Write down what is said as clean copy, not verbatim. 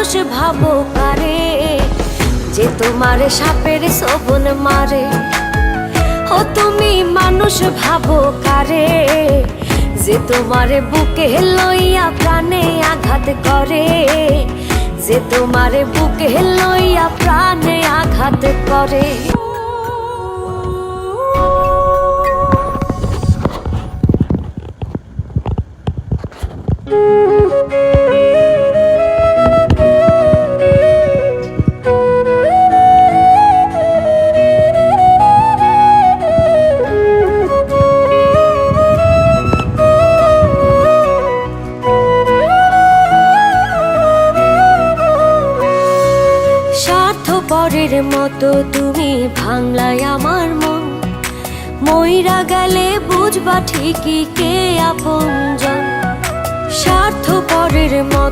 মানুষ ভাবো কারে, যে তোমারে সাপের শোভন মারে। ও তুমি মানুষ ভাবো কারে, যে তোমারে বুকে লইয়া প্রাণে আঘাত করে, যে তোমারে বুকে লইয়া প্রাণে আঘাত করে। স্বার্থপরের মতো তুমি ভাঙলাই আমার মন, মইরা গেলে বুঝবা ঠিকই কে আপনজন। স্বার্থপরের মতো